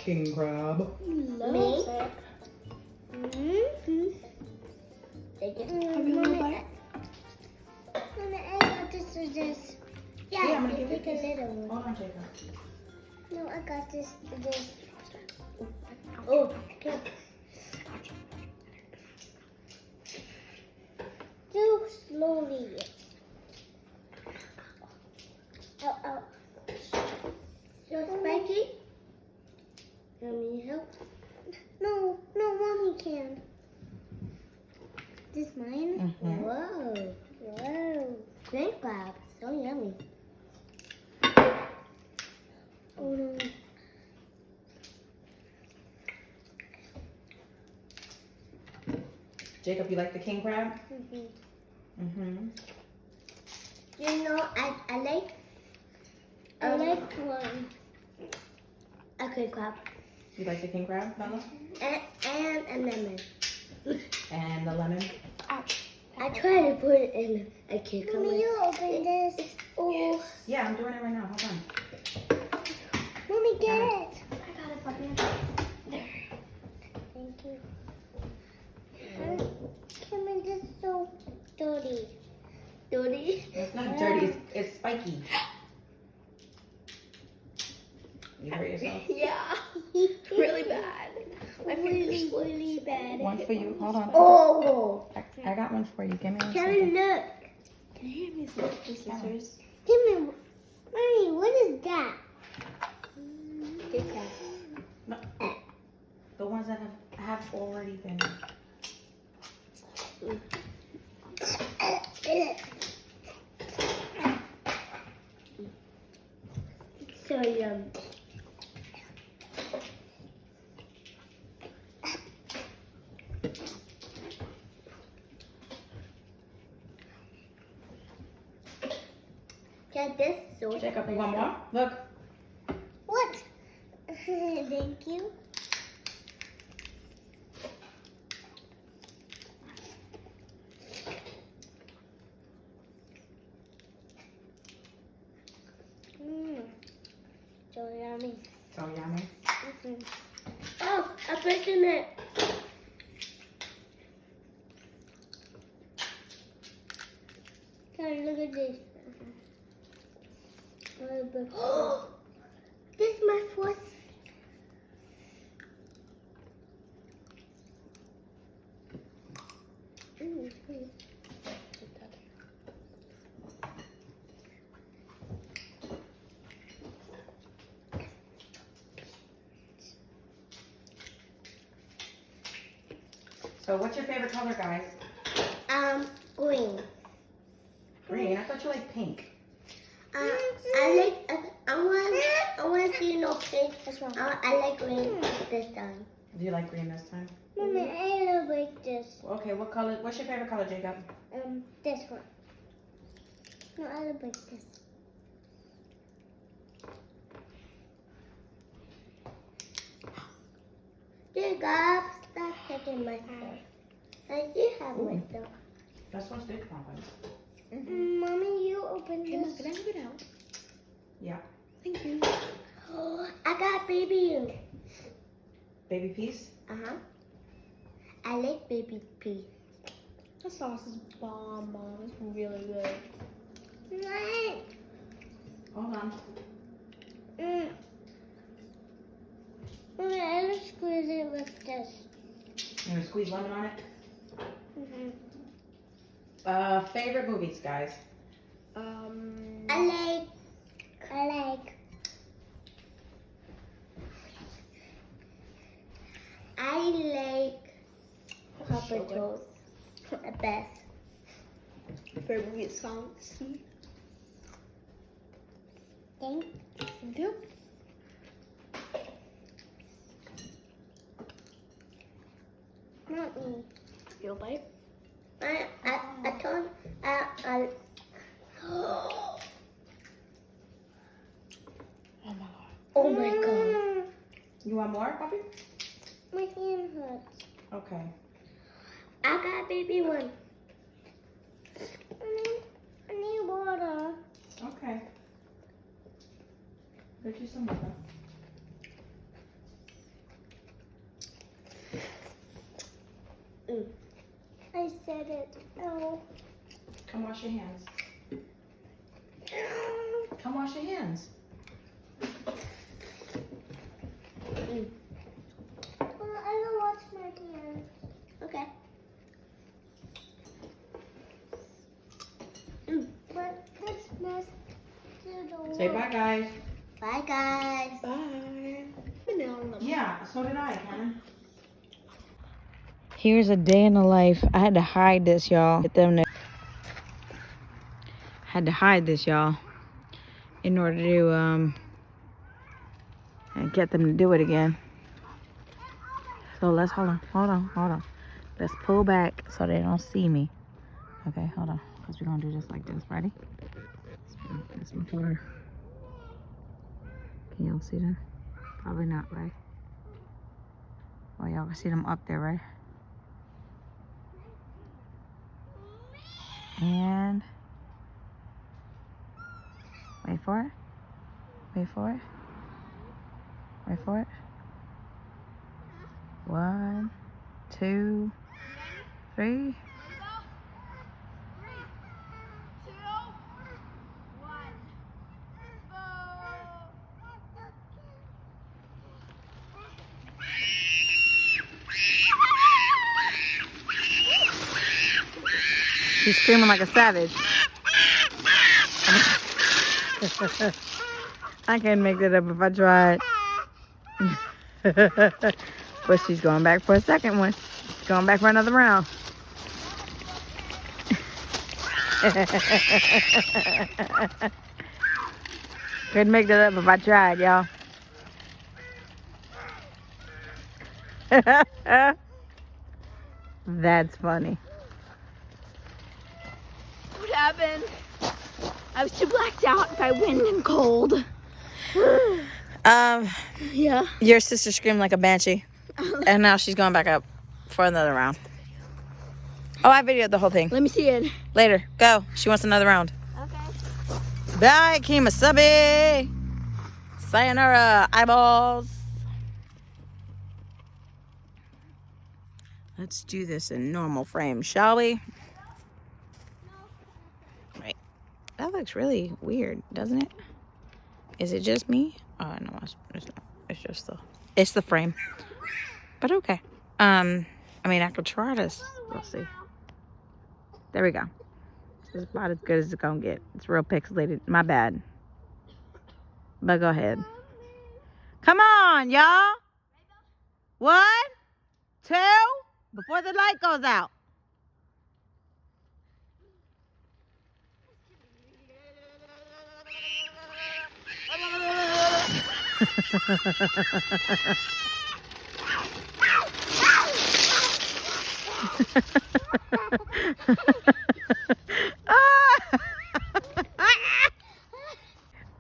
king crab. Me? Mm-hmm. Have you Mommy, bite? Mommy, I got this or this. Yeah, I'm gonna you give take you a little one. Hold on, Jacob. No, I got this or this. Oh, okay. Too slowly. Ow, ow. So spiky? You want me to help? No, Mommy can. This mine? Mhm. Whoa. Green crab. So yummy. Oh no. Jacob, you like the king crab? Mm-hmm. Mm-hmm. You know, I like one. A green crab. You like the king crab, Bella? And a lemon. And the lemon? I tried to put it in a cucumber. Mommy, you open this. Oh. Yeah, I'm doing it right now. Hold on. Mommy, get it. I got it, puppy. There. Thank you. Kimmy, this is so dirty. Dirty? It's not dirty. It's spiky. You hurt yourself? Yeah. Really bad. My fingers really bad. One for you. Hold on. Oh. I got one for you. Give me one Can second. look? Can you hand me some scissors? Give me, Mommy, what is that? Good cat. No. The ones that have already been. So yum. Get this so Jacob, you want more? Look. What? Thank you. So yummy. So yummy. Oh, I put in it. Guys, look at this. This is my fourth. So what's your favorite color, guys? Green. Green. I thought you liked pink. I want to see no pink. I like green this time. Do you like green this time? Mommy, I like this. Okay, what color? What's your favorite color, Jacob? This one. No, I like this. Jacob, stop taking my stuff. I do have my stuff. That's what's big pumpkin. Mommy, you open Hey, Mom, this. can I have it out? Yeah. Thank you. Oh, I got baby you. Baby piece? Uh-huh. I like baby pea. The sauce is bomb, Mom. It's really good. Hold on. Mommy, I will squeeze it with this. You gonna squeeze lemon on it? Mm-hmm. Favorite movies, guys? I like Papa Joe's the best. Favorite songs? Thank you. not me. You'll bite? I told Oh my god. Oh my god. You want more, puppy? My hand hurts. Okay. I got baby one. I need water. Okay. Get you some water. wash your hands. Come wash your hands. Well, I don't wash my hands. Okay. But this mess to the Say bye, guys. Bye, guys. Bye. Yeah, so did I, Cameron. Here's a day in the life. I had to hide this, y'all. Get them to... Had to hide this, y'all, in order to and get them to do it again. So let's hold on. Let's pull back so they don't see me. Okay, hold on, because we're gonna do this like this. Ready? That's my car. Can y'all see them? Probably not, right? Well, y'all can see them up there, right? And wait for it. Wait for it. Wait for it. 1, 2, 3. She's screaming like a savage. I can't make that up if I tried. But she's going back for a second one. She's going back for another round. Couldn't make that up if I tried, y'all. That's funny. What happened? I was too blacked out by wind and cold. Yeah. Your sister screamed like a banshee. And now she's going back up for another round. Oh, I videoed the whole thing. Let me see it. Later. Go. She wants another round. Okay. Bye, Kimasabi. Sayonara, eyeballs. Let's do this in normal frame, shall we? Right. That looks really weird, doesn't it? Is it just me? Oh, no, it's not. It's just the frame. But okay. I mean, I could try this. We'll see. There we go. It's about as good as it's gonna get. It's real pixelated. My bad. But go ahead. Come on, y'all. 1, 2, before the light goes out.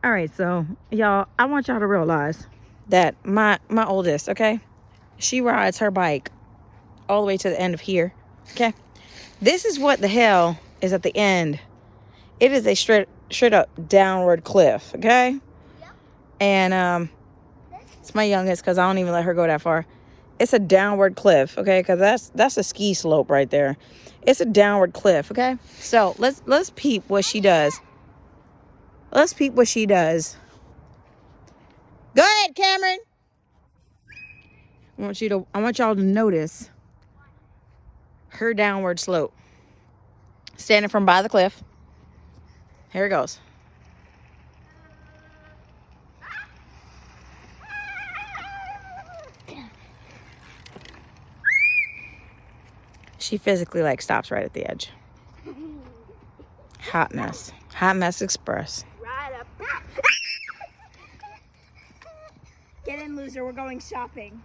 All right, so y'all, I want y'all to realize that my oldest, okay, she rides her bike all the way to the end of here. Okay, this is what the hell is at the end. It is a straight up downward cliff. Okay, and it's my youngest because I don't even let her go that far. It's a downward cliff, okay, because that's a ski slope right there. It's a downward cliff, okay. So let's peep what she does. Let's peep what she does. Go ahead, Cameron. I want y'all to notice her downward slope. Standing from by the cliff. Here it goes. She physically like stops right at the edge. Hot mess. Hot mess express. Right up. Get in, loser. We're going shopping.